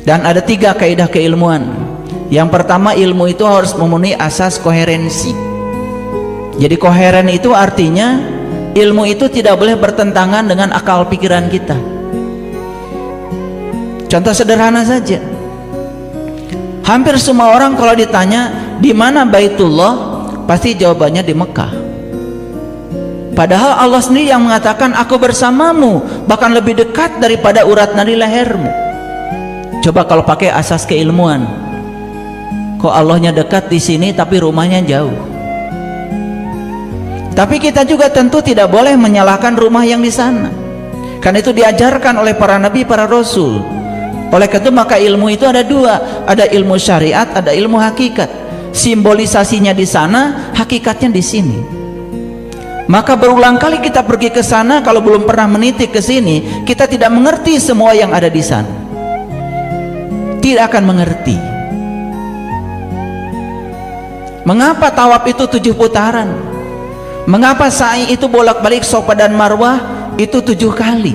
Dan ada 3 kaidah keilmuan. Yang pertama, ilmu itu harus memenuhi asas koherensi. Jadi koheren itu artinya ilmu itu tidak boleh bertentangan dengan akal pikiran kita. Contoh sederhana saja, hampir semua orang kalau ditanya di mana Baitullah, pasti jawabannya di Mekah. Padahal Allah sendiri yang mengatakan, aku bersamamu, bahkan lebih dekat daripada urat nadi lehermu. Coba kalau pakai asas keilmuan, kok Allahnya dekat di sini tapi rumahnya jauh. Tapi kita juga tentu tidak boleh menyalahkan rumah yang di sana, karena itu diajarkan oleh para nabi, para rasul. Oleh karena itu maka ilmu itu ada 2, ada ilmu syariat, ada ilmu hakikat. Simbolisasinya di sana, hakikatnya di sini. Maka berulang kali kita pergi ke sana, kalau belum pernah menitik ke sini, kita tidak mengerti semua yang ada di sana. Tidak akan mengerti. Mengapa tawaf itu 7 putaran? Mengapa sa'i itu bolak-balik Safa dan Marwah itu 7 kali?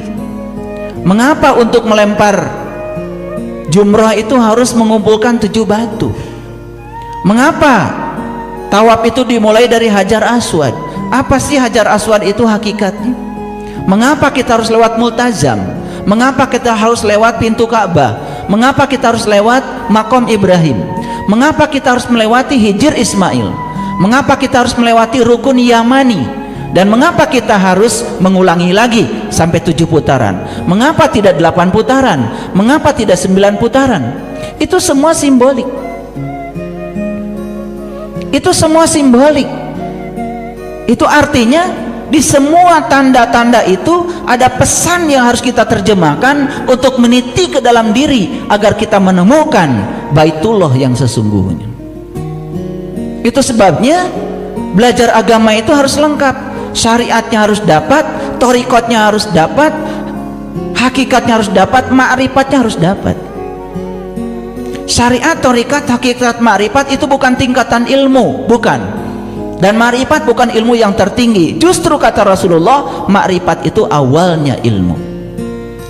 Mengapa untuk melempar jumrah itu harus mengumpulkan 7 batu? Mengapa tawaf itu dimulai dari Hajar Aswad? Apa sih Hajar Aswad itu hakikatnya? Mengapa kita harus lewat Multazam? Mengapa kita harus lewat pintu Ka'bah? Mengapa kita harus lewat Makom Ibrahim? Mengapa kita harus melewati Hijr Ismail? Mengapa kita harus melewati Rukun Yamani? Dan mengapa kita harus mengulangi lagi sampai 7 putaran? Mengapa tidak 8 putaran? Mengapa tidak 9 putaran? Itu semua simbolik. Itu semua simbolik. Itu artinya di semua tanda-tanda itu ada pesan yang harus kita terjemahkan untuk meniti ke dalam diri agar kita menemukan Baitullah yang sesungguhnya. Itu sebabnya belajar agama itu harus lengkap. Syariatnya harus dapat, thariqatnya harus dapat, hakikatnya harus dapat, ma'rifatnya harus dapat. Syariat, thariqat, hakikat, ma'rifat itu bukan tingkatan ilmu, bukan. Dan ma'rifat bukan ilmu yang tertinggi. Justru kata Rasulullah, ma'rifat itu awalnya ilmu.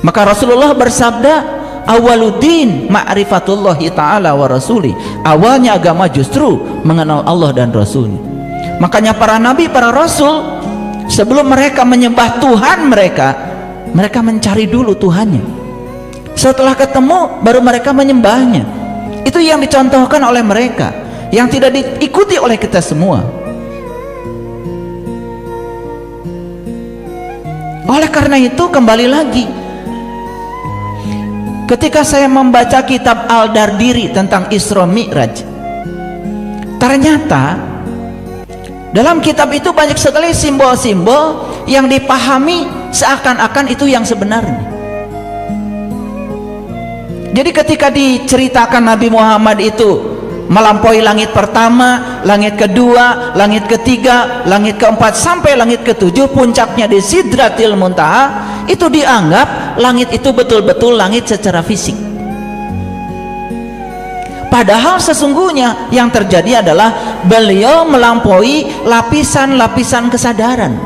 Maka Rasulullah bersabda, awaluddin ma'rifatullahi ta'ala wa rasuli. Awalnya agama justru mengenal Allah dan Rasulnya. Makanya para nabi, para rasul, sebelum mereka menyembah Tuhan mereka mencari dulu Tuhannya. Setelah ketemu baru mereka menyembahnya. Itu yang dicontohkan oleh mereka, yang tidak diikuti oleh kita semua. Oleh karena itu kembali lagi, ketika saya membaca kitab Al-Dardiri tentang Isra Mi'raj, ternyata dalam kitab itu banyak sekali simbol-simbol yang dipahami seakan-akan itu yang sebenarnya. Jadi ketika diceritakan Nabi Muhammad itu melampaui langit pertama, langit kedua, langit ketiga, langit keempat sampai langit ketujuh, puncaknya di Sidratil Muntaha, itu dianggap langit itu betul-betul langit secara fisik. Padahal sesungguhnya yang terjadi adalah beliau melampaui lapisan-lapisan kesadaran.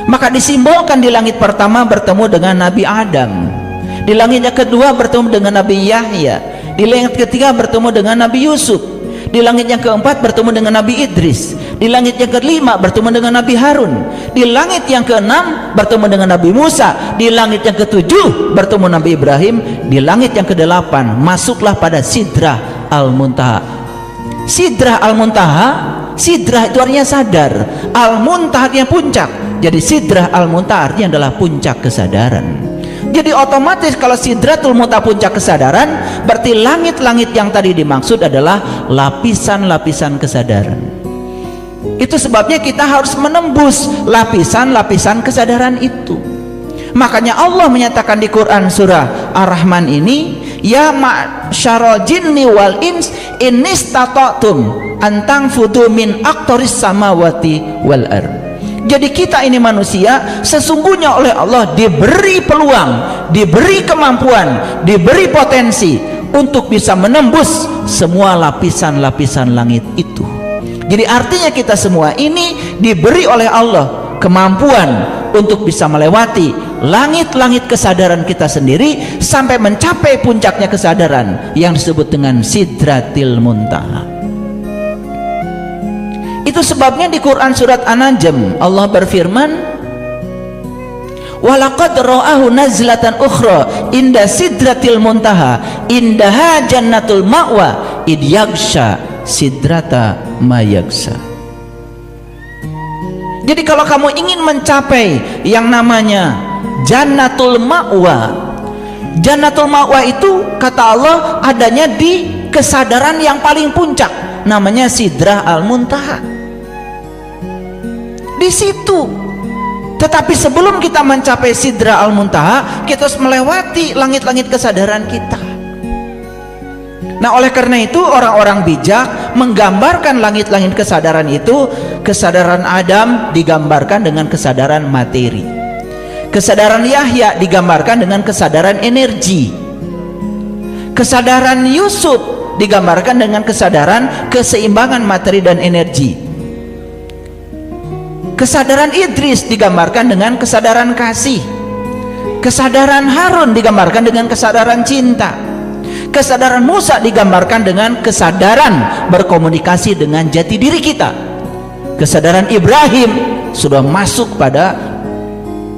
Maka disimbolkan di langit pertama bertemu dengan Nabi Adam, di langit yang kedua bertemu dengan Nabi Yahya, di langit ketiga bertemu dengan Nabi Yusuf, di langit yang keempat bertemu dengan Nabi Idris, di langit yang kelima bertemu dengan Nabi Harun, di langit yang keenam bertemu dengan Nabi Musa, di langit yang ketujuh bertemu Nabi Ibrahim, di langit yang kedelapan masuklah pada Sidrah Al-Muntaha. Sidrah Al-Muntaha, Sidrah itu artinya sadar, Al-Muntaha artinya puncak. Jadi Sidrah Al-Muntaha artinya adalah puncak kesadaran. Jadi otomatis kalau Sidratul Muntaha puncak kesadaran, berarti langit-langit yang tadi dimaksud adalah lapisan-lapisan kesadaran. Itu sebabnya kita harus menembus lapisan-lapisan kesadaran itu. Makanya Allah menyatakan di Quran surah Ar-Rahman ini, ya ma'syarul jinni wal ins innistata'tum antangfudu min aqtaris samawati wal ard. Jadi kita ini manusia sesungguhnya oleh Allah diberi peluang, diberi kemampuan, diberi potensi untuk bisa menembus semua lapisan-lapisan langit itu. Jadi artinya kita semua ini diberi oleh Allah kemampuan untuk bisa melewati langit-langit kesadaran kita sendiri sampai mencapai puncaknya kesadaran yang disebut dengan Sidratil Muntaha. Itu sebabnya di Quran surat An-Najm Allah berfirman, walaqad ra'ahu nazlatan ukhra inda sidratil muntaha indaha jannatul ma'wa id yaghsha sidrata ma yaghsha. Jadi kalau kamu ingin mencapai yang namanya jannatul ma'wa, jannatul ma'wa itu kata Allah adanya di kesadaran yang paling puncak, namanya sidrah al-muntaha. Di situ. Tetapi sebelum kita mencapai Sidra al-Muntaha, kita harus melewati langit-langit kesadaran kita. Nah, oleh karena itu orang-orang bijak menggambarkan langit-langit kesadaran itu, kesadaran Adam digambarkan dengan kesadaran materi, kesadaran Yahya digambarkan dengan kesadaran energi, kesadaran Yusuf digambarkan dengan kesadaran keseimbangan materi dan energi, kesadaran Idris digambarkan dengan kesadaran kasih, kesadaran Harun digambarkan dengan kesadaran cinta, kesadaran Musa digambarkan dengan kesadaran berkomunikasi dengan jati diri kita, kesadaran Ibrahim sudah masuk pada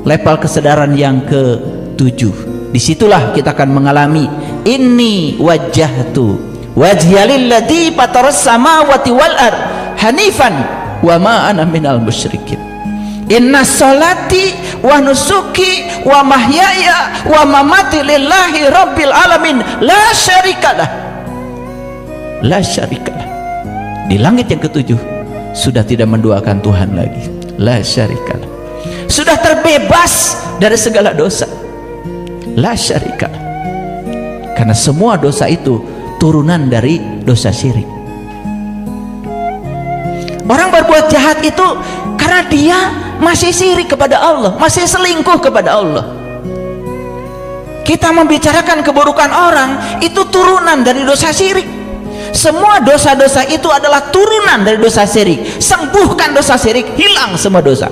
level kesadaran yang ke-7. Disitulah kita akan mengalami inni wajjahtu wajhiyalilladzi fataras samawati wal ard hanifan wa ma ana minal musyrikin inna sholati wa nusuki wa mahyaya wa mamati lillahi rabbil alamin la syarikalah, la syarikalah. Di langit yang ke-7 sudah tidak menduakan Tuhan lagi, la syarikalah, sudah terbebas dari segala dosa, la syarikalah, karena semua dosa itu turunan dari dosa syirik. Orang berbuat jahat itu karena dia masih syirik kepada Allah, masih selingkuh kepada Allah. Kita membicarakan keburukan orang itu turunan dari dosa syirik. Semua dosa-dosa itu adalah turunan dari dosa syirik. Sembuhkan dosa syirik, hilang semua dosa.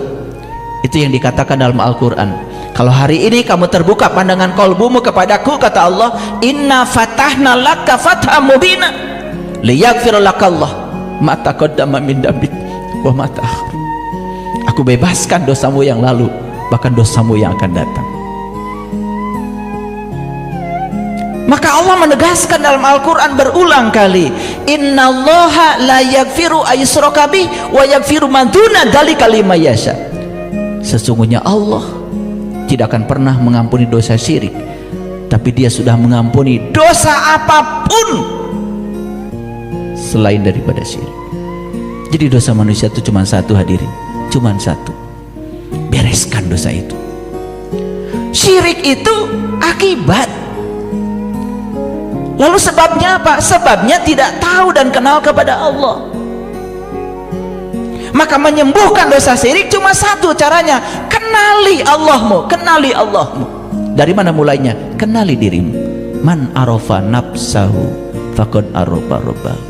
Itu yang dikatakan dalam Al-Quran. Kalau hari ini kamu terbuka pandangan kolbumu kepadaku, kata Allah, inna fatahna laka fatham mubina liyaghfir lakallah ma taqaddama min dambik wa ma ta'akhkhar. Aku bebaskan dosamu yang lalu, bahkan dosamu yang akan datang. Maka Allah menegaskan dalam Al-Quran berulang kali, innallaha la yaghfiru ayyushraka bih wa yaghfiru ma duna dzalika liman yasha. Sesungguhnya Allah tidak akan pernah mengampuni dosa syirik, tapi Dia sudah mengampuni dosa apapun selain daripada syirik. Jadi dosa manusia itu cuma satu, hadirin, cuma satu. Bereskan dosa itu. Syirik itu akibat. Lalu sebabnya apa? Sebabnya tidak tahu dan kenal kepada Allah. Maka menyembuhkan dosa syirik cuma satu caranya, kenali Allahmu, kenali Allahmu. Dari mana mulainya? Kenali dirimu. Man arafa nafsahu faqad arafa rabbahu.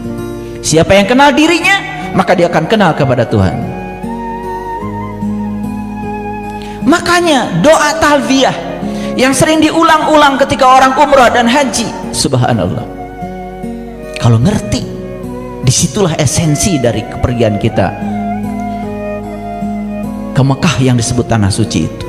Siapa yang kenal dirinya, maka dia akan kenal kepada Tuhan. Makanya doa talbiyah yang sering diulang-ulang ketika orang umrah dan haji, subhanallah, kalau ngerti, disitulah esensi dari kepergian kita ke Mekah yang disebut tanah suci itu.